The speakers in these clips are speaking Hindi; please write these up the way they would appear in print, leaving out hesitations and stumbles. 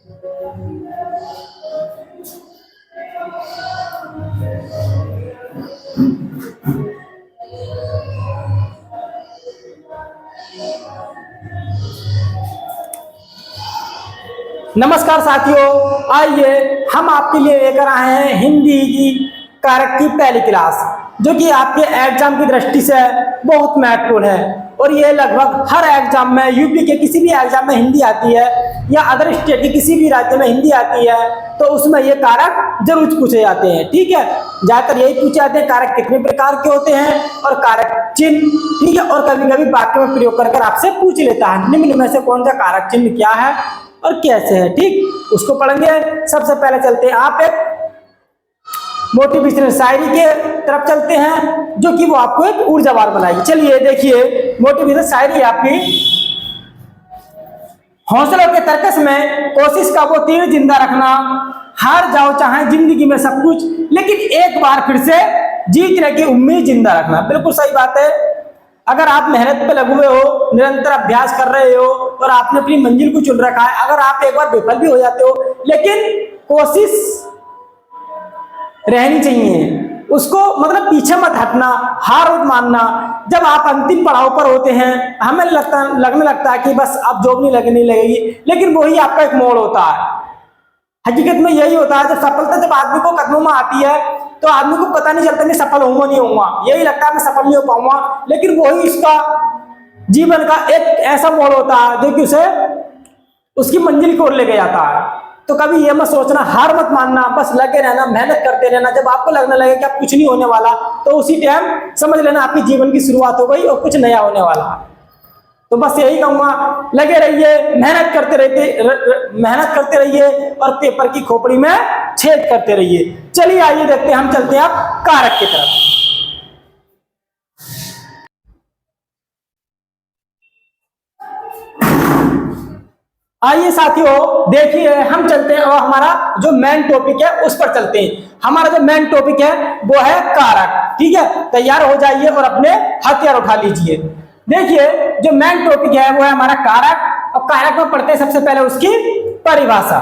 नमस्कार साथियों, आइए हम आपके लिए लेकर आए हैं हिंदी की कारक की पहली क्लास, जो कि आपके एग्जाम की दृष्टि से बहुत महत्वपूर्ण है। और ये लगभग हर एग्जाम में, यूपी के किसी भी एग्जाम में हिंदी आती है या अदर स्टेट के किसी भी राज्य में हिंदी आती है, तो उसमें ये कारक जरूर पूछे जाते हैं। ठीक है, ज्यादातर यही पूछे जाते हैं कारक कितने प्रकार के होते हैं और कारक चिन्ह। ठीक है, और कभी कभी वाक्य में प्रयोग कर आपसे पूछ लेता है निम्न में से कौन सा कारक चिन्ह क्या है और कैसे है। ठीक, उसको पढ़ेंगे। सबसे पहले चलते हैं आप एक मोटिवेशनल शायरी के तरफ चलते हैं, जो कि वो आपको एक ऊर्जावान बनाएगी। चलिए देखिए, मोटिवेशनल शायरी आपकी। हौसलों के तर्कस में कोशिश का वो तीर जिंदा रखना, हार जाओ चाहे जिंदगी में सब कुछ, लेकिन एक बार फिर से जीतने की उम्मीद जिंदा रखना। बिल्कुल सही बात है। अगर आप मेहनत पे लगे हुए हो, निरंतर अभ्यास कर रहे हो और आपने अपनी मंजिल को चुन रखा है, अगर आप एक बार विफल भी हो जाते हो, लेकिन कोशिश रहनी चाहिए। उसको मतलब पीछे मत हटना, हार मत मानना। जब आप अंतिम पड़ाव पर होते हैं, हमें लगने लगता है कि बस अब जॉब नहीं लगेगी, लेकिन वही आपका एक मोड़ होता है। हकीकत में यही होता है, जब सफलता जब आदमी को कदमों में आती है, तो आदमी को पता नहीं चलता मैं सफल होऊंगा नहीं होऊंगा, यही लगता है मैं सफल नहीं हो पाऊंगा, लेकिन वही इसका जीवन का एक ऐसा मोड़ होता है जो कि उसे उसकी मंजिल की ओर लेके जाता है। तो कभी ये मत सोचना, हार मत मानना, बस लगे रहना, मेहनत करते रहना। जब आपको लगने लगे कि आप कुछ नहीं होने वाला, तो उसी टाइम समझ लेना आपकी जीवन की शुरुआत हो गई और कुछ नया होने वाला है। तो बस यही कहूंगा, लगे रहिए, मेहनत करते रहिए और पेपर की खोपड़ी में छेद करते रहिए। चलिए आइए देखते हैं, हम चलते हैं अब कारक की तरफ। आइए साथियों, देखिए हम चलते हैं और हमारा जो मेन टॉपिक है उस पर चलते हैं। हमारा जो मेन टॉपिक है वो है कारक। ठीक है, तैयार हो जाइए और अपने हथियार उठा लीजिए। देखिए, जो मेन टॉपिक है वो है हमारा कारक। अब कारक में पढ़ते हैं सबसे पहले उसकी परिभाषा।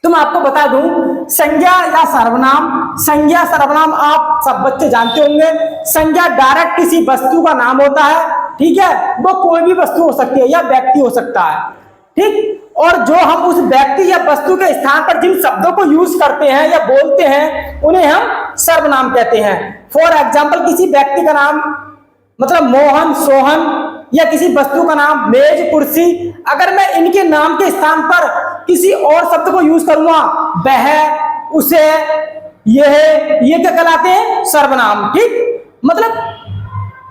तो मैं आपको बता दूं, संज्ञा या सर्वनाम। संज्ञा सर्वनाम आप सब बच्चे जानते होंगे। संज्ञा डायरेक्ट किसी वस्तु का नाम होता है। ठीक है, वो कोई भी वस्तु हो सकती है या व्यक्ति हो सकता है। ठीक, और जो हम उस व्यक्ति या वस्तु के स्थान पर जिन शब्दों को यूज करते हैं या बोलते हैं, उन्हें हम सर्वनाम कहते हैं। फॉर एग्जाम्पल, किसी व्यक्ति का नाम मतलब मोहन, सोहन, या किसी वस्तु का नाम मेज, कुर्सी, अगर मैं इनके नाम के स्थान पर किसी और शब्द को यूज करूंगा, वह, उसे, ये क्या कहलाते हैं? सर्वनाम। ठीक, मतलब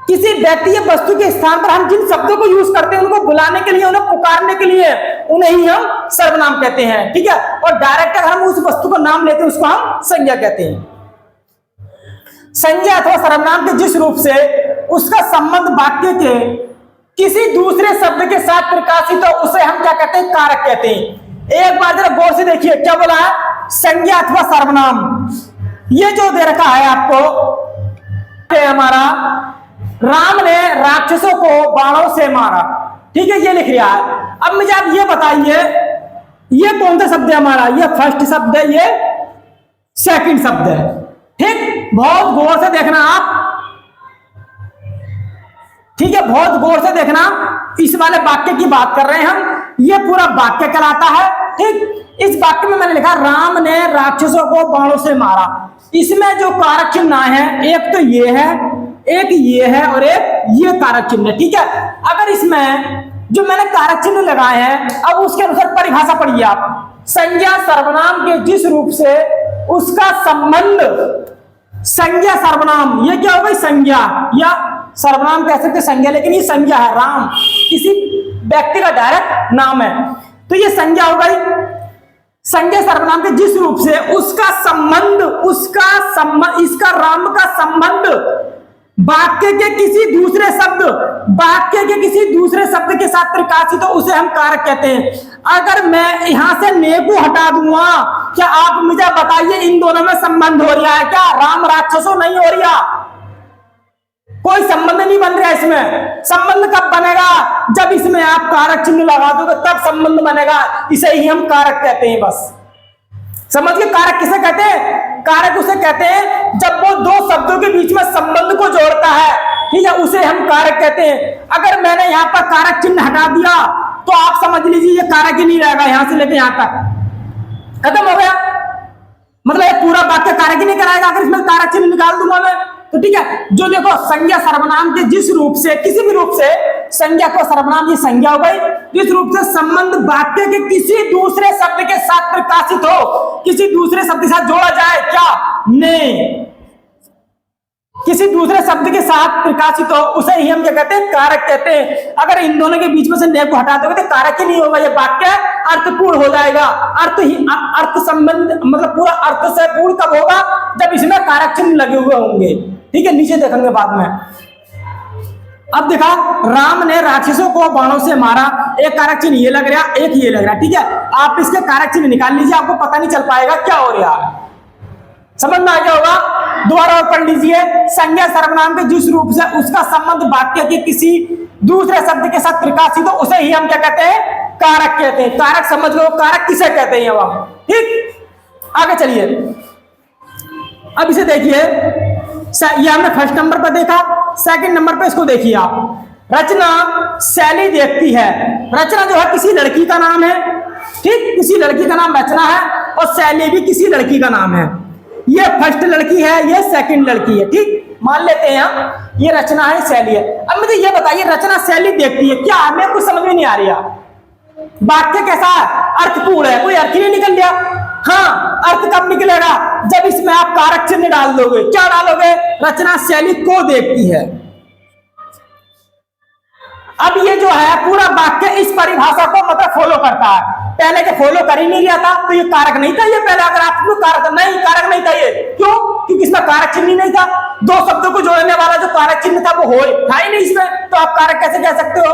किसी व्यक्ति या वस्तु के स्थान पर हम जिन शब्दों को यूज करते हैं, उनको बुलाने के लिए, उन्हें पुकारने के लिए, उन्हें ही हम सर्वनाम कहते हैं। ठीक है, और डायरेक्ट अगर हम उस वस्तु का नाम लेते हैं, उसको हम संज्ञा कहते हैं। संज्ञा अथवा सर्वनाम के जिस रूप से उसका संबंध वाक्य के किसी दूसरे शब्द के साथ प्रकाशित हो, उसे हम क्या कहते हैं? कारक कहते हैं। एक बार जरा गौर से देखिए, क्या बोला है? संज्ञा अथवा सर्वनाम। ये जो दे रखा है आपको, हमारा राम ने राक्षसों को बाणों से मारा। ठीक है, ये लिख रहा है। अब मुझे आप ये बताइए, ये कौन सा शब्द है हमारा? ये फर्स्ट शब्द है, ये सेकंड शब्द है। ठीक, बहुत गौर से देखना आप। ठीक है, बहुत गौर से देखना, इस वाले वाक्य की बात कर रहे हैं हम। ये पूरा वाक्य कहलाता है। ठीक, इस वाक्य में मैंने लिखा राम ने राक्षसों को बाणों से मारा। इसमें जो कारक चिन्ह है, एक तो ये है, एक ये है और एक ये कारक चिन्ह। ठीक है, अगर इसमें जो मैंने कारक चिन्ह लगाए हैं, अब उसके अनुसार परिभाषा पढ़िए आप। संज्ञा सर्वनाम के जिस रूप से उसका संबंध, संज्ञा सर्वनाम, ये क्या हो गई? संज्ञा या सर्वनाम कह सकते संज्ञा, लेकिन ये संज्ञा है। राम किसी व्यक्ति का डायरेक्ट नाम है, तो ये संज्ञा हो गई। संज्ञा सर्वनाम के जिस रूप से उसका संबंध, इसका राम का संबंध वाक्य के किसी दूसरे शब्द के साथ प्रकाशित हो, उसे हम कारक कहते हैं। अगर मैं यहां से ने को हटा दूंगा, क्या आप मुझे बताइए इन दोनों में संबंध हो रहा है क्या? राम राक्षसों नहीं हो रहा। कोई संबंध नहीं बन रहा इसमें। संबंध कब बनेगा? जब इसमें आप कारक चिन्ह लगा दोगे तब संबंध बनेगा। इसे ही हम कारक कहते हैं। बस समझ के, कारक किसे कहते हैं? कारक उसे कहते हैं जब वो दो शब्दों के बीच में संबंध को जोड़ता है, ठीक है, उसे हम कारक कहते हैं। अगर मैंने यहाँ पर कारक चिन्ह हटा दिया तो आप समझ लीजिए ये कारक ही नहीं रहेगा, यहां से लेके यहां तक खत्म हो गया। मतलब ये पूरा वाक्य कारक ही नहीं कराएगा अगर इसमें कारक चिन्ह निकाल दूंगा मैं तो। ठीक है, जो देखो संज्ञा सर्वनाम के जिस रूप से, किसी भी रूप से, संज्ञा को सर्वनाम, ये संज्ञा हो गई, जिस रूप से संबंध वाक्य के किसी दूसरे शब्द के साथ प्रकाशित हो, किसी दूसरे शब्द के साथ जोड़ा जाए, क्या? ने, किसी दूसरे शब्द के साथ प्रकाशित हो, उसे ही हम क्या कहते हैं? कारक कहते हैं। अगर इन दोनों के बीच में से ने को हटा दोगे तो कारक ही नहीं होगा, ये वाक्य अर्थपूर्ण हो जाएगा। अर्थ संबंध मतलब पूरा अर्थ से पूर्ण कब होगा? जब इसमें कारक चिन्ह लगे हुए होंगे। ठीक है, नीचे देखेंगे बाद में। अब देखा, राम ने राक्षसों को बाणों से मारा, एक कारक चिन्ह ये लग रहा, एक ये लग रहा। ठीक है, आप इसके कारक चिन्ह निकाल लीजिए, आपको पता नहीं चल पाएगा क्या हो रहा है। समझ में आ गया होगा? दोबारा और पढ़ लीजिए। संज्ञा सर्वनाम के जिस रूप से उसका संबंध वाक्य के किसी दूसरे शब्द के साथ प्रकाशित हो, उसे ही हम क्या कहते हैं? कारक कहते हैं। कारक समझ लो, कारक किसे कहते हैं अब हम। ठीक, आगे चलिए। अब इसे देखिए, ये हमने फर्स्ट नंबर पर देखा। सेकंड नंबर पर इसको देखिए आप। रचना शैली देखती है। रचना जो है किसी लड़की का नाम है। ठीक, किसी लड़की का नाम रचना है और शैली भी किसी लड़की का नाम है। ये फर्स्ट लड़की है, ये सेकंड लड़की है। ठीक, मान लेते हैं हम ये रचना है, शैली है। अब मुझे ये बताइए, रचना शैली देखती है, क्या हमें कुछ समझ में नहीं आ रहा? वाक्य कैसा है? अर्थपूर्ण है, कोई अर्थ ही नहीं निकल गया। हाँ, अर्थ कब निकलेगा? जब इसमें आप कारक चिन्ह डाल दोगे। क्या डालोगे? रचना शैली को देखती है। अब ये जो है पूरा वाक्य इस परिभाषा को मतलब फॉलो करता है। पहले के फॉलो कर ही नहीं रहा था तो ये कारक नहीं था। ये पहले अगर आपको कारक नहीं था ये, क्यों? क्योंकि इसमें कारक चिन्ह नहीं था। दो शब्दों को जोड़ने वाला जो कारक चिन्ह था वो था ही नहीं इसमें, तो आप कारक कैसे कह सकते हो?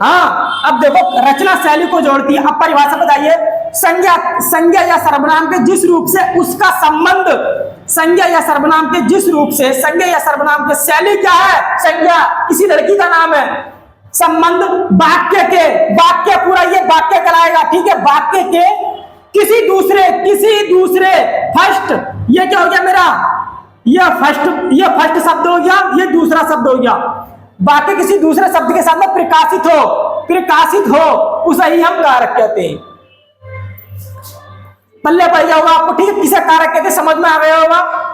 हाँ, अब देखो, रचना शैली को जोड़ती है। अब परिभाषा बताइए। संज्ञा या सर्वनाम के जिस रूप से उसका संबंध, संज्ञा या सर्वनाम के जिस रूप से, संज्ञा या सर्वनाम के, शैली क्या है? संज्ञा किसी लड़की का नाम है। संबंध वाक्य के, वाक्य पूरा ये वाक्य कराएगा। ठीक है, वाक्य के किसी दूसरे फर्स्ट, ये क्या हो गया मेरा? ये फर्स्ट शब्द हो गया, ये दूसरा शब्द हो गया। वाक्य किसी दूसरे शब्द के साथ में प्रकाशित हो, उसे ही हम कारक कहते हैं। पल्ले पड़ गया होगा आपको। ठीक है, किसे कारक कहते हैं समझ में आ गया होगा।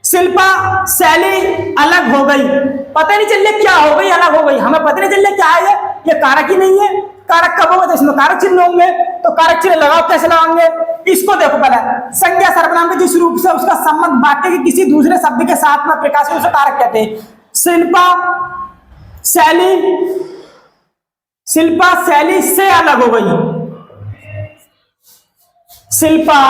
शिल्पा शैली अलग हो गई, पता नहीं चल क्या हो गई, अलग हो गई, हमें पता नहीं चल क्या है। ये कारक ही नहीं है। कारक कब होगा? इसमें कारक चिन्ह होंगे, तो कारक चिन्ह लगाओ, कैसे लगाएंगे? इसको देखो पहले। संज्ञा सर्वनाम के जिस रूप से उसका संबंध वाक्य के किसी दूसरे शब्द के साथ में प्रकाशित, उसे कारक कहते हैं। शिल्पा शैली से अलग हो गई। शिल्पा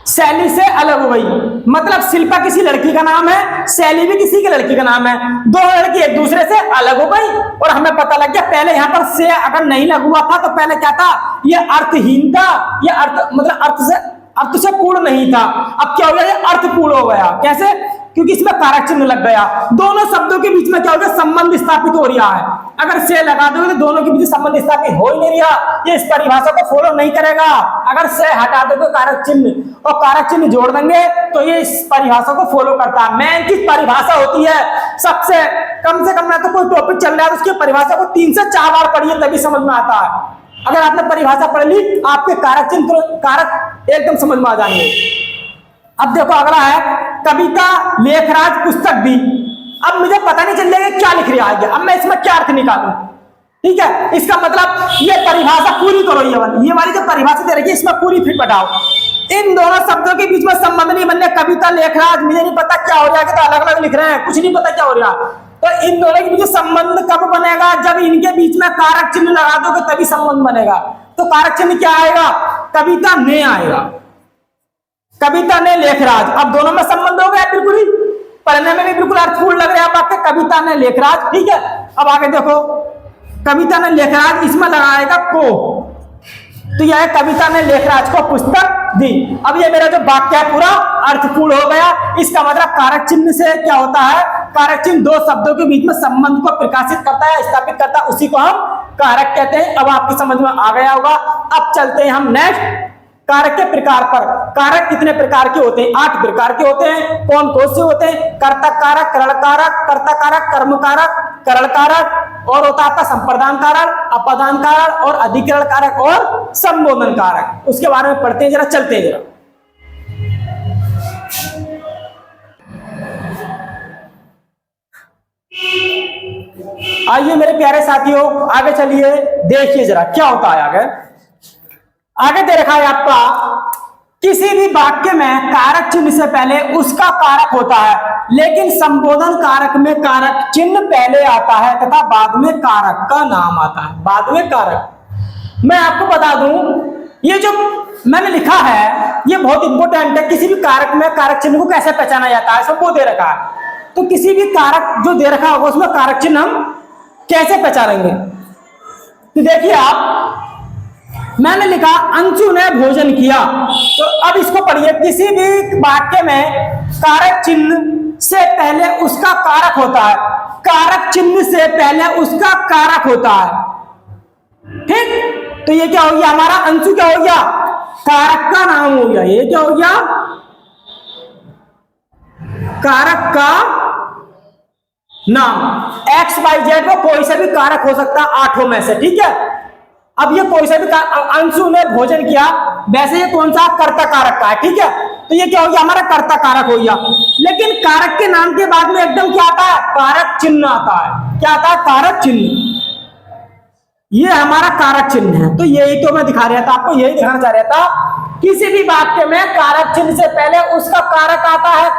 शैली से अलग हो गई, मतलब शिल्पा किसी लड़की का नाम है, शैली भी किसी की लड़की का नाम है। दो लड़की एक दूसरे से अलग हो गई और हमें पता लग गया। पहले यहाँ पर से अगर नहीं लग हुआ था तो पहले क्या था? ये अर्थहीन था, ये अर्थ मतलब अर्थ से पूर्ण नहीं था। अब क्या हो गया? ये अर्थपूर्ण हो गया। कैसे? क्योंकि इसमें कारक चिन्ह लग गया। दोनों शब्दों के बीच में क्या हो गया? संबंध स्थापित हो रहा है। अगर से लगा दोगे तो दोनों के बीच संबंध स्थापित हो ही नहीं रहा, ये इस परिभाषा को फॉलो नहीं करेगा। अगर से हटा दोगे कारक चिन्ह और कारक चिन्ह जोड़ देंगे तो ये इस परिभाषा को फॉलो करता है। मेन की परिभाषा होती है, सबसे कम से कम ना तो कोई टॉपिक चल रहा है तो उसकी परिभाषा को 3 से 4 बार पढ़िए तभी समझ में आता है। अगर आपने परिभाषा पढ़ ली, आपके कारक चिन्ह कारक एकदम समझ में आ जाएंगे। अब देखो अगला है, कविता लेखराज पुस्तक दी। अब मुझे पता नहीं चल रहा क्या लिख रहा है, अब मैं इसमें क्या अर्थ निकालूं? ठीक है, इसका मतलब ये परिभाषा पूरी करो। ये वाली जो परिभाषा दे रही है इसमें पूरी फिट बताओ। इन दोनों शब्दों के बीच में संबंध नहीं बनने, कविता लेखराज, मुझे नहीं पता क्या हो रहा है, तो अलग अलग लिख रहे हैं, कुछ नहीं पता क्या हो रहा। तो इन दोनों के बीच संबंध कब बनेगा? जब इनके बीच में कारक चिन्ह लगा दोगे तभी संबंध बनेगा। तो कारक चिन्ह क्या आएगा? कविता ने आएगा। कविता ने लेखराज, अब दोनों में संबंध हो गया बिल्कुल ही, पढ़ने में भी बिल्कुल अर्थपूर्ण लग रहा है आपके। कविता ने लेखराज, ठीक है। अब आगे देखो, कविता ने लेखराज, इसमें लगाएगा को, तो यह कविता ने लेखराज को पुस्तक दी। अब ये मेरा जो वाक्य है पूरा अर्थपूर्ण हो गया। इसका मतलब कारक चिन्ह से क्या होता है, कारक चिन्ह दो शब्दों के बीच में संबंध को प्रकाशित करता है, स्थापित करता है, उसी को हम कारक कहते हैं। अब आपकी समझ में आ गया होगा। अब चलते हैं हम नेक्स्ट कारक के प्रकार पर। कारक कितने प्रकार के होते हैं? 8 प्रकार के होते हैं। कौन कौन से होते हैं? कर्ता कारक, करण कारक, कर्ता कारक, कर्म कारक, करण कारक, और होता है आपका संप्रदान कारक, अपादान कारक, और अधिकरण कारक और संबोधन कारक। उसके बारे में पढ़ते हैं जरा, चलते हैं जरा। आइए मेरे प्यारे साथियों, आगे चलिए, देखिए जरा क्या होता है आगे। आगे दे रखा है आपका, किसी भी वाक्य में कारक चिन्ह से पहले उसका कारक होता है, लेकिन संबोधन कारक में कारक चिन्ह पहले आता है तथा बाद में कारक का नाम आता है। बाद में कारक, मैं आपको बता दूं, ये जो मैंने लिखा है ये बहुत इंपॉर्टेंट है। किसी भी कारक में कारक चिन्ह को कैसे पहचाना जाता है, सबको दे रखा है। तो किसी भी कारक जो दे रखा होगा उसमें कारक चिन्ह हम कैसे पहचानेंगे? तो देखिए आप, मैंने लिखा अंशु ने भोजन किया, तो अब इसको पढ़िए। किसी भी वाक्य में कारक चिन्ह से पहले उसका कारक होता है, कारक चिन्ह से पहले उसका कारक होता है। ठीक, तो ये क्या हो गया हमारा? अंशु क्या हो गया? कारक का नाम हो गया। ये क्या हो गया? कारक का नाम। एक्स वाई जेड में कोई सा भी कारक हो सकता है 8 में से, ठीक है। अब ये कोई सा भी अंशु ने भोजन किया, वैसे ये कौन सा? कर्ता कारक का है, ठीक है। तो ये क्या हो गया हमारा? कर्ता कारक हो गया। लेकिन कारक के नाम के बाद में एकदम क्या आता है? कारक चिन्ह आता है। क्या आता है? कारक चिन्ह। ये हमारा कारक चिन्ह है। तो यही तो मैं दिखा रहा था आपको, यही दिखाना चाह रहा था। किसी भी वाक्य में कारक चिन्ह से पहले उसका कारक आता है,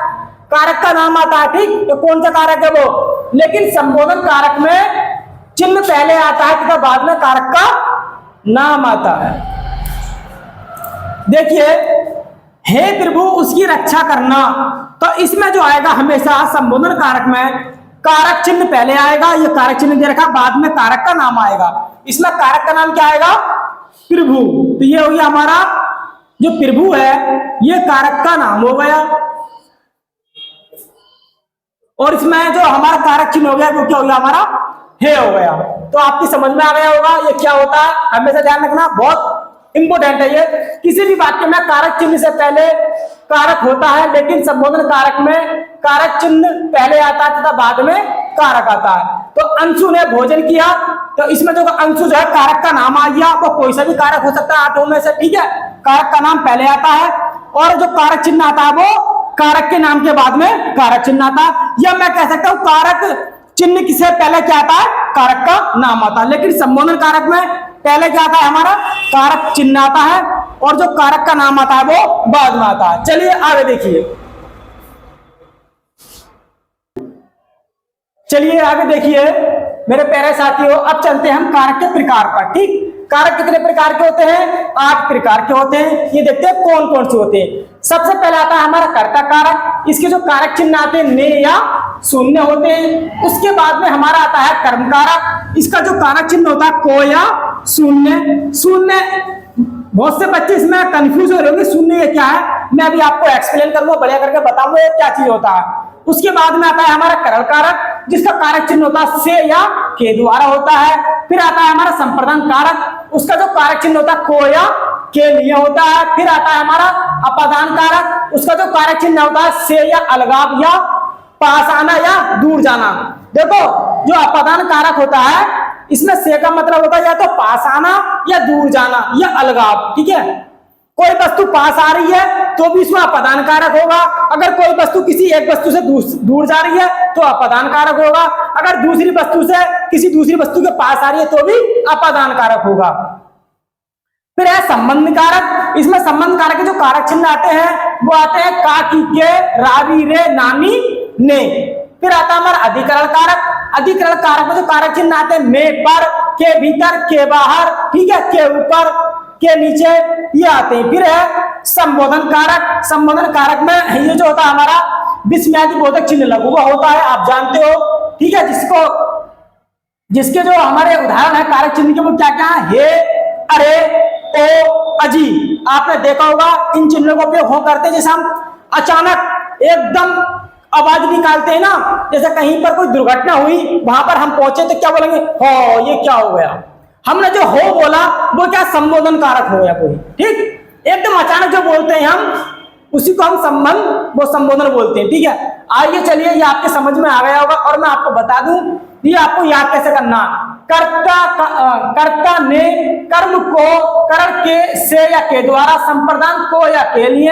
कारक का नाम आता है, ठीक। तो कौन सा कारक है वो? लेकिन संबोधन कारक में चिन्ह पहले आता है तथा बाद में कारक का नाम आता है। देखिए, हे प्रभु उसकी रक्षा करना, तो इसमें जो आएगा हमेशा संबोधन कारक में कारक चिन्ह पहले आएगा। ये कारक चिन्ह दे रखा, बाद में कारक का नाम आएगा। इसमें कारक का नाम क्या आएगा? प्रभु। तो ये हो गया हमारा जो प्रभु है, ये कारक का नाम हो गया। और इसमें जो हमारा कारक चिन्ह हो गया वो क्या हो गया हमारा? हे हो गया। तो आपकी समझ में आ गया होगा ये क्या होता है। हमेशा ध्यान रखना, बहुत इंपोर्टेंट है ये। किसी भी वाक्य में कारक चिन्ह से पहले कारक होता है, लेकिन संबोधन कारक में कारक चिन्ह पहले आता है तथा बाद में कारक आता है। तो अंशु ने भोजन किया, तो इसमें जो अंशु जो है कारक का नाम आ गया। वो कोई सा भी कारक हो सकता है 8 में से, ठीक है। कारक का नाम पहले आता है और जो कारक चिन्ह आता है वो कारक के नाम के बाद में कारक चिन्ह आता है। या मैं कह सकता हूं कारक चिन्ह किसे पहले क्या आता है? कारक का नाम आता है। लेकिन संबोधन कारक में पहले क्या आता है हमारा? कारक चिन्ह आता है, और जो कारक का नाम आता है वो बाद में आता है। चलिए आगे देखिए, चलिए आगे देखिए मेरे प्यारे साथियों। अब चलते हैं हम कारक के प्रकार पर, ठीक। कारक कितने प्रकार के होते हैं? 8 प्रकार के होते हैं। ये देखते हैं कौन कौन से होते हैं। सबसे पहले आता है हमारा कर्ता कारक। इसके जो कारक चिन्ह आते हैं ने या शून्य होते हैं। उसके बाद में हमारा आता है कर्म कारक। इसका जो कारक चिन्ह होता है को या शून्य। शून्य, बहुत से बच्चे इसमें कंफ्यूज हो रहे होंगे, शून्य क्या है? मैं अभी आपको एक्सप्लेन करूंगा, बढ़िया करके बताऊंगा ये क्या चीज होता है। उसके बाद में आता है हमारा करण कारक, जिसका कारक चिन्ह होता है से या के द्वारा होता है। फिर आता है हमारा संप्रदान कारक, उसका जो कारक चिन्ह होता है को या के लिए होता है। फिर आता है हमारा अपादान कारक, उसका जो कारक चिन्ह होता है से या अलगाव या पास आना या दूर जाना। देखो, जो अपादान कारक होता है इसमें से का मतलब होता है या तो पास आना या दूर जाना या अलगाव, ठीक है। कोई वस्तु पास आ रही है तो भी इसमें अपादान कारक होगा। अगर कोई वस्तु किसी एक वस्तु से दूर जा रही है तो अपादान कारक होगा। अगर दूसरी वस्तु से किसी दूसरी वस्तु के पास आ रही है तो भी अपादान कारक होगा। फिर है संबंध कारक। इसमें संबंध कारक के जो कारक चिन्ह आते हैं वो आते हैं का, की, के, रावी, रे, नानी, ने। फिर आता है हमारा अधिकरण कारक। अधिकरण कारक में जो कारक चिन्ह आते हैं में, पर, के भीतर, के बाहर, ठीक है, के ऊपर, के नीचे, ये आते हैं। फिर है संबोधन कारक। संबोधन कारक में ये जो होता है हमारा विस्मयादि बोधक चिन्ह लघु होता है, आप जानते हो, ठीक है। जिसके जो हमारे उदाहरण है कारक चिन्ह के वो क्या क्या है? हे, अरे, ओ, अजी। आपने देखा होगा इन चिन्हों का उपयोग हो करते, जैसे हम अचानक एकदम आवाज निकालते हैं ना, जैसे कहीं पर कोई दुर्घटना हुई, वहां पर हम पहुंचे तो क्या बोलेंगे, हो ये क्या हो गया। हमने जो हो बोला वो क्या संबोधन कारक हो गया कोई, ठीक। एकदम अचानक जो बोलते हैं हम उसी को हम संबोधन बोलते हैं, ठीक है। आइए चलिए, ये आपके समझ में आ गया होगा और मैं आपको बता दूं ये आपको याद कैसे करना। कर्ता ने कर्म को करण के से या के द्वारा, संप्रदान को या के लिए,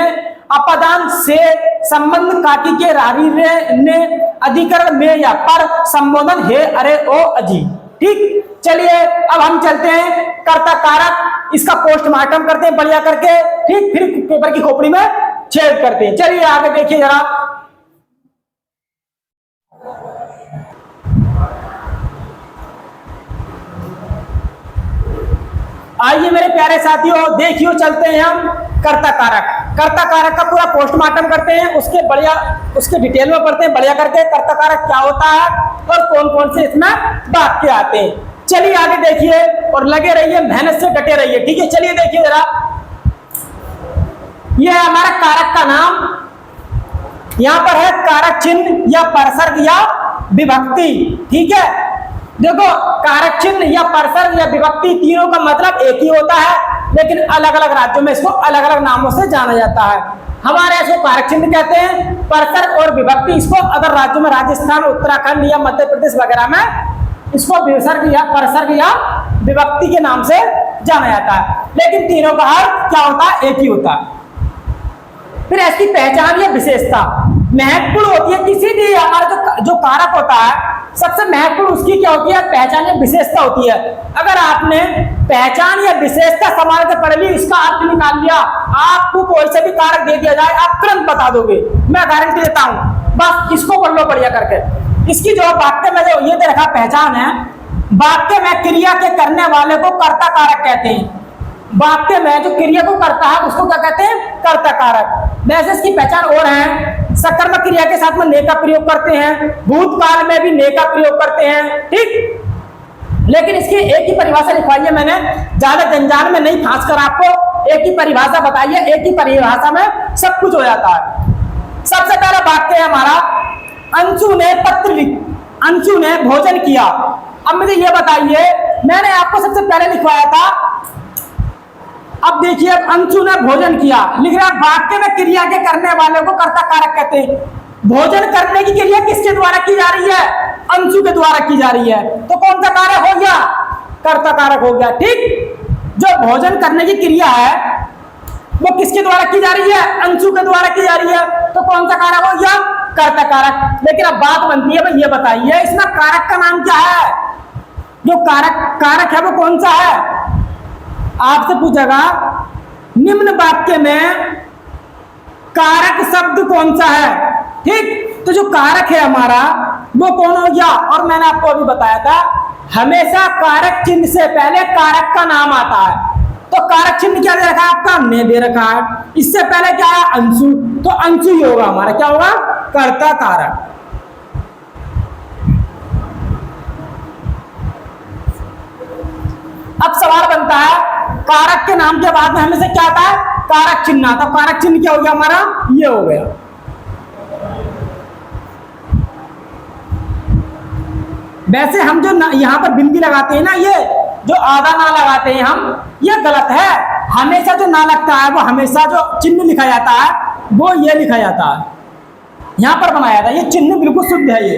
अपदान से, संबंध काटी के रारी ने, अधिकरण में या पर, संबोधन है अरे ओ अजी, ठीक। चलिए अब हम चलते हैं कर्ता कारक, इसका पोस्टमार्टम करते हैं बढ़िया करके, ठीक। फिर पेपर की खोपड़ी में छेद करते हैं। चलिए आगे देखिए जरा। आइए मेरे प्यारे साथियों, देखियो चलते हैं हम कर्ता कारक। कर्ता कारक का पूरा पोस्टमार्टम करते हैं, उसके डिटेल में पढ़ते हैं बढ़िया करके, कर्ता कारक क्या होता है और कौन कौन से इसमें वाक्य आते हैं। चलिए आगे देखिए और लगे रहिए, मेहनत से डटे रहिए, ठीक है। चलिए देखिए जरा, यह है हमारा कारक का नाम। यहां पर है कारक चिन्ह या परसर्ग या विभक्ति, ठीक है। देखो कारक चिन्ह या परसर्ग या विभक्ति तीनों का मतलब एक ही होता है, लेकिन अलग अलग राज्यों में इसको अलग अलग नामों से जाना जाता है। हमारे इसको कारक चिन्ह कहते हैं, परसर्ग और विभक्ति इसको अदर राज्यों में, राजस्थान, उत्तराखंड या मध्य प्रदेश वगैरह में इसको विसर्ग या परसर्ग या विभक्ति के नाम से जाना जाता है, लेकिन तीनों का अर्थ क्या होता है, एक ही होता है। फिर इसकी पहचान या विशेषता महत्वपूर्ण होती है। किसी भी हमारा जो कारक होता है सबसे महत्वपूर्ण उसकी क्या होती है, पहचान या विशेषता होती है। अगर आपने पहचान या विशेषता संभाल के पढ़ ली, इसका अर्थ निकाल लिया, आपको कोई से भी कारक दे दिया जाए आप तुरंत बता दोगे, मैं गारंटी देता हूं। बस इसको पढ़ लो बढ़िया करके। इसकी जो वाक्य में जो ये दे रखा पहचान है, वाक्य में क्रिया के करने वाले को कर्ता कारक कहते हैं। वाक्य में जो क्रिया को करता है उसको क्या कहते हैं, कर्ता कारक। वैसे इसकी पहचान और है, सकर्मक क्रिया के साथ में ने का प्रयोग करते हैं, भूतकाल में भी ने का प्रयोग करते हैं, ठीक। लेकिन इसकी एक ही परिभाषा लिखवाई है मैंने, ज्यादा जंजाल में नहीं फांस कर आपको एक ही परिभाषा बताइए, एक ही परिभाषा में सब कुछ हो जाता है। सबसे पहला वाक्य है हमारा, अंशु ने अंशु ने भोजन किया। अब मुझे ये बताइए, मैंने आपको सबसे पहले लिखवाया था, अब देखिए अंशु ने भोजन किया लिख रहा, वाक्य में क्रिया के करने वाले को कर्ता कारक कहते हैं। भोजन करने की क्रिया किसके द्वारा की जा रही है, अंशु के द्वारा की जा रही है, तो कौन सा कारक हो गया, कर्ता कारक हो गया, ठीक। जो भोजन करने की क्रिया है वो किसके द्वारा की जा रही है, अंशु के द्वारा की जा रही है, तो कौन सा कारक हो गया, कर्ता कारक। लेकिन अब बात बनती है भाई ये बताइए इसमें कारक का नाम क्या है, जो कारक है वो कौन सा है। आपसे पूछेगा निम्न वाक्य में कारक शब्द कौन सा है, ठीक। तो जो कारक है हमारा वो कौन हो गया, और मैंने आपको अभी बताया था हमेशा कारक चिन्ह से पहले कारक का नाम आता है। तो कारक चिन्ह क्या दे रखा है आपका, ने दे रखा है, इससे पहले क्या है अंशु, तो अंशु ही होगा हमारा, क्या होगा, कर्ता कारक। अब सवाल बनता है कारक के नाम के बाद में हमें से क्या आता है, कारक चिन्ह आता है। कारक चिन्ह क्या हो गया हमारा, ये हो गया। वैसे हम जो यहां पर बिंदी लगाते हैं ना, ये जो आधा ना लगाते हैं हम, ये गलत है। हमेशा जो ना लगता है वो हमेशा जो चिन्ह लिखा जाता है वो ये लिखा जाता है, यहां पर बनाया था, ये चिन्ह बिल्कुल शुद्ध है ये,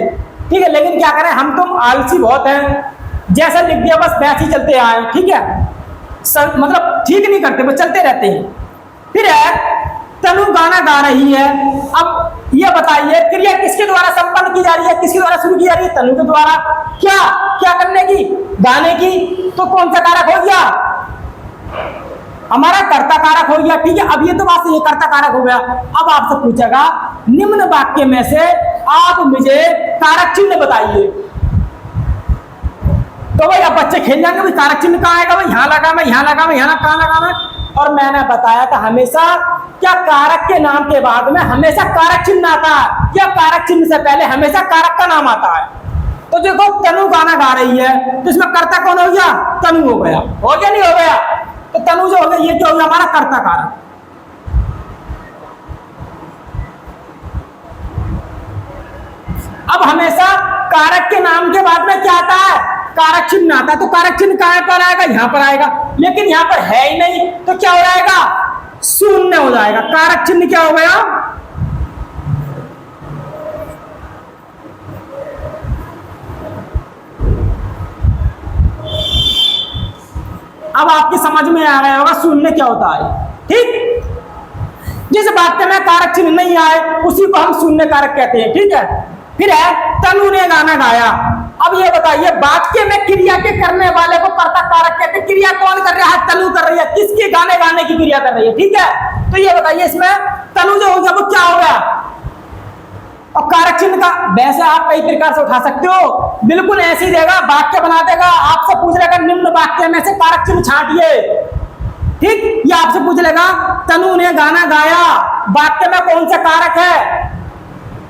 ठीक है। लेकिन क्या करें हम तुम आलसी बहुत हैं, जैसा लिख दिया बस वैसे ही चलते आए, ठीक है। मतलब ठीक नहीं करते, वो चलते रहते हैं। फिर है तनु गाना गा रही है। अब ये बताइए क्रिया किसके द्वारा संपन्न की जा रही है, किसके द्वारा शुरू की जा रही है, तनु के द्वारा। क्या करने की, गाने की, तो कौन सा कारक हो गया, हमारा कर्ता कारक हो गया, ठीक है। अब ये तो बात ये कर्ता कारक हो गया। अब आपसे पूछेगा निम्न वाक्य में से आप मुझे कारक चिन्ह बताइए, तो भाई अब बच्चे खेल जाएंगे, भाई कारक चिन्ह कहाँ आएगा, भाई यहाँ लगा मैं, यहाँ लगा मैं, यहाँ कहाँ लगा मैं। और मैंने बताया था हमेशा क्या कारक के नाम के बाद में हमेशा कारक चिन्ह आता है, क्या कारक चिन्ह से पहले हमेशा कारक का नाम आता है। तो देखो तनु गाना गा रही है, तो इसमें कर्ता कौन हो गया, तनु हो गया, नहीं हो गया। तो तनु जो हो गया ये क्या हो गया हमारा कर्ता कारक। अब हमेशा कारक के नाम के बाद में क्या आता है, कारक चिन्ह आता है। तो कारक चिन्ह कहां पर आएगा, यहां पर आएगा, लेकिन यहां पर है ही नहीं तो क्या हो जाएगा, शून्य हो जाएगा। कारक चिन्ह क्या हो गया, अब आपकी समझ में आ रहा होगा शून्य क्या होता है। ठीक, जिस वाक्य में कारक चिन्ह नहीं आए उसी को हम शून्य कारक कहते हैं। ठीक है, फिर है तनु ने गाना गाया। अब ये बताइए वाक्य में क्रिया के करने वाले को कर्ता कारक कहते हैं। क्रिया कौन कर रहा है, तनु कर रही है, किसके गाने गाने की क्रिया कर रही है। ठीक है, तो ये बताइए इसमें तनु जो हो गया वो क्या हो गया, और कारक चिन्ह का वैसे आप कई प्रकार से उठा सकते हो, बिल्कुल ऐसे ही देगा, वाक्य बना देगा, आपसे पूछ लेगा निम्न वाक्य में से कारक चिन्ह छांटिए। ठीक, ये आपसे पूछ लेगा तनु ने गाना गाया, वाक्य में कौन सा कारक है।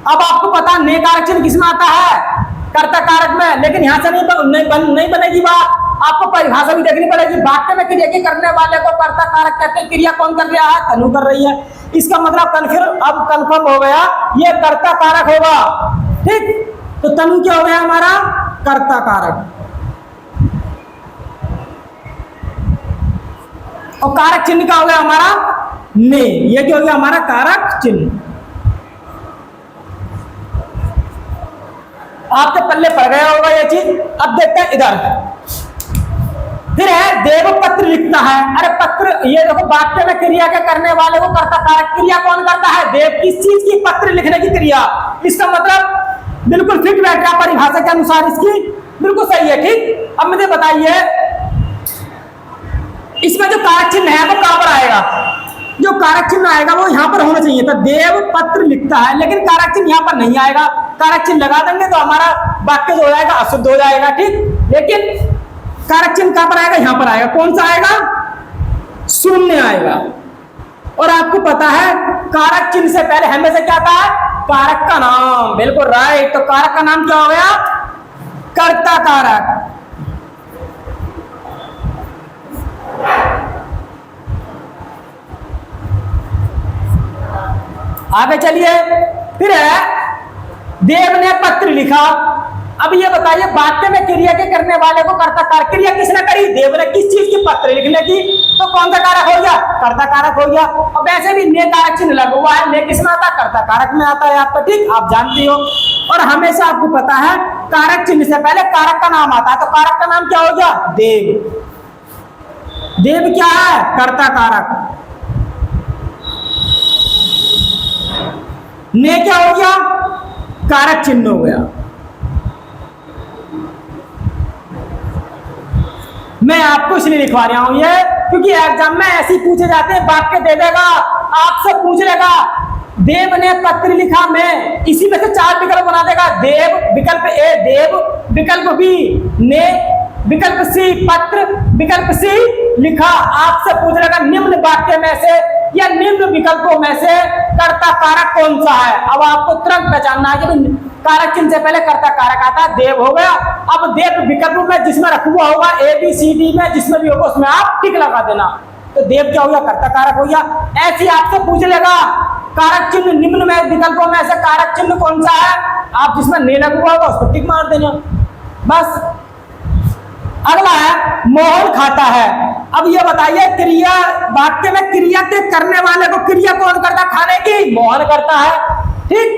अब आपको पता ने कारक चिन्ह किसमें आता है, कर्ता कारक में, लेकिन यहां से नहीं बनेगी बात, आपको परिभाषा भी देखनी पड़ेगी। वाक्य में क्रिया के करने वाले को कर्ता कारक कहते हैं। क्रिया कौन कर रहा है, तनु कर रही है। इसका मतलब अब कंफर्म हो गया ये कर्ता कारक होगा। ठीक, तो तनु क्या हो गया हमारा, कर्ता कारक, और कारक चिन्ह क्या हो गया हमारा, ने, ये क्या हो गया हमारा कारक चिन्ह। आपके पल्ले पड़ गया होगा ये चीज। अब देखते हैं इधर, फिर है देव पत्र लिखता है। अरे पत्र, ये देखो वाक्य में क्रिया के करने वाले को कर्ता कारक, क्रिया कौन करता है, देव, किस चीज की, पत्र लिखने की क्रिया। इसका मतलब बिल्कुल फिट बैठ रहा परिभाषा के अनुसार, इसकी बिल्कुल सही है। ठीक, अब मुझे बताइए इसमें जो कारक चिन्ह है वो कहां पर आएगा, जो कारक चिन्ह आएगा वो यहां पर होना चाहिए था, देव पत्र लिखता है, लेकिन कारक चिन्ह यहां पर नहीं आएगा। कारक चिन्ह लगा देंगे तो हमारा वाक्य जो हो जाएगा अशुद्ध हो जाएगा। ठीक, लेकिन कारक चिन्ह कहां पर आएगा, यहां पर आएगा, कौन सा आएगा, शून्य आएगा। और आपको पता है कारक चिन्ह से पहले हमेशा क्या आता है, कारक का नाम, बिल्कुल राइट। तो कारक का नाम क्या हो गया, कर्ता कारक। आगे चलिए, फिर है देव ने पत्र लिखा। अब ये बताइए वाक्य में क्रिया के करने वाले को कर्ता कारक, क्रिया किसने करी, देव ने, किस चीज की, पत्र लिखने की, तो कौन सा कारक हो गया, कर्ता कारक हो गया। और वैसे भी ने कारक चिन्ह लगा हुआ है, ने किसमें आता है, कर्ता कारक में आता है आपका। ठीक, आप जानते हो। और हमेशा आपको पता है कारक चिन्ह से पहले कारक का नाम आता है, तो कारक का नाम क्या हो गया, देव। देव क्या है, कर्ता कारक। ने क्या हो गया, कारक चिन्ह हो गया। मैं आपको इसलिए लिखवा रहा हूं ये, क्योंकि एग्जाम में ऐसे ही पूछे जाते हैं, वाक्य दे देगा, आपसे पूछ लेगा देव ने पत्र लिखा, में इसी में से 4 विकल्प बना देगा, देव विकल्प ए, देव विकल्प बी, ने विकल्प सी, पत्र विकल्प सी, लिखा। आपसे पूछ लेगा निम्न वाक्य में से या निम्न विकल्पों में से कर्ता कारक कौन सा है। अब आपको तुरंत पहचानना है कि कारक चिन्ह से पहले कर्ता कारक आता है, देव हो गया। अब देव विकल्प में जिसमें रखा हुआ होगा ए बी सी डी में, जिसमें भी होगा उसमें आप टिक लगा देना, तो देव क्या हो गया, कर्ता कारक हो गया। ऐसे आपसे पूछ लेगा कारक चिन्ह निम्न में विकल्पों में से कारक चिन्ह कौन सा है, आप जिसमें ने लगा हुआ होगा उस पर टिक मार देना बस। अगला है मोहन खाता है। अब ये बताइए क्रिया, वाक्य में क्रिया के करने वाले को क्रिया कौन करता, खाने की, मोहन करता है। ठीक,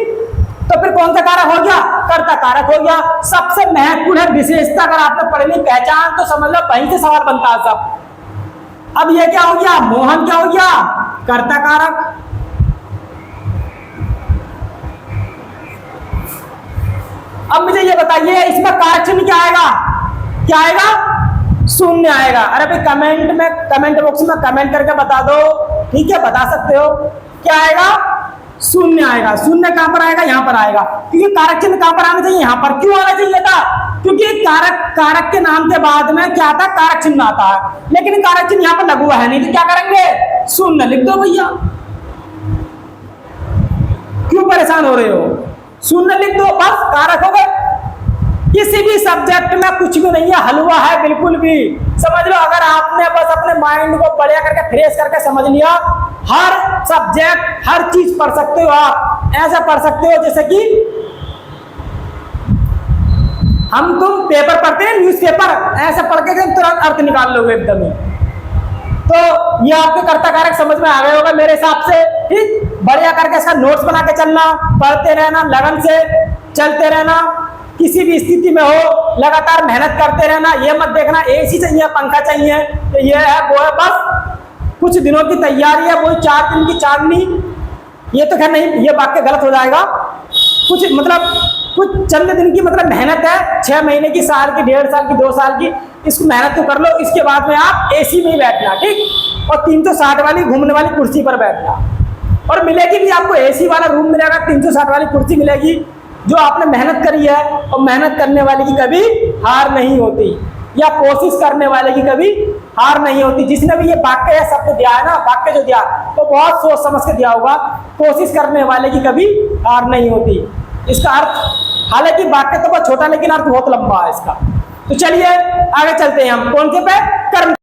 तो फिर कौन सा कारक हो गया, कर्ता कारक हो गया। सबसे महत्वपूर्ण है विशेषता, अगर आपने पढ़ ली पहचान तो समझ लो वहीं से सवाल बनता है सब। अब ये क्या हो गया, मोहन क्या हो गया, कर्ता कारक। अब मुझे ये बताइए इसमें कारक चिन्ह क्या आएगा, क्या आएगा, शून्य आएगा। अरे भाई कमेंट में, कमेंट बॉक्स में कमेंट करके बता दो, ठीक है, बता सकते हो क्या आएगा, शून्य आएगा। शून्य कहां पर आएगा, यहां पर आएगा, क्योंकि कारक चिन्ह कहां पर आना चाहिए, यहां पर। क्यों आना चाहिए था, क्योंकि कारक के नाम के बाद में क्या आता है, कारक चिन्ह आता है, लेकिन कारक चिन्ह यहां पर लगा हुआ है नहीं, तो क्या करेंगे, शून्य लिख दो भैया। क्यों परेशान हो रहे हो, शून्य लिख दो बस, कारक हो गए। किसी भी सब्जेक्ट में कुछ भी नहीं है, हलवा है बिल्कुल भी। समझ लो, अगर आपने बस अपने माइंड को बढ़िया करके फ्रेश करके समझ लिया, हर सब्जेक्ट हर चीज पढ़ सकते हो आप। ऐसा पढ़ सकते हो जैसे कि हम तुम पेपर पढ़ते हैं, न्यूज़पेपर, ऐसे पढ़ के तुरंत अर्थ निकाल लोगे एकदम ही। तो ये आपके कर्ता कारक समझ में आ गए होगा मेरे हिसाब से। ठीक, बढ़िया करके इसका नोट्स बना के चलना, पढ़ते रहना, लगन से चलते रहना, किसी भी स्थिति में हो लगातार मेहनत करते रहना। ये मत देखना एसी चाहिए, पंखा चाहिए, तो ये है वो है, बस कुछ दिनों की तैयारी है, वो 4 दिन की चांदनी। ये तो खैर नहीं, ये वाक्य गलत हो जाएगा। कुछ मतलब कुछ चंद दिन की मतलब मेहनत है, 6 महीने की, साल की, 1.5 साल की, 2 साल की, इसको मेहनत तो कर लो। इसके बाद में आप एसी में ही बैठना, ठीक, और 360 वाली घूमने वाली कुर्सी पर बैठना। और मिलेगी भी आपको एसी वाला रूम मिलेगा, 360 वाली कुर्सी मिलेगी, जो आपने मेहनत करी है। और मेहनत करने वाले की कभी हार नहीं होती, या कोशिश करने वाले की कभी हार नहीं होती। जिसने भी ये वाक्य है शब्द दिया है ना, वाक्य जो दिया, तो बहुत सोच समझ के दिया होगा। कोशिश करने वाले की कभी हार नहीं होती, इसका अर्थ, हालांकि वाक्य तो बहुत छोटा लेकिन अर्थ बहुत लंबा है इसका। तो चलिए आगे चलते हैं हम कौन से पे, कर्म।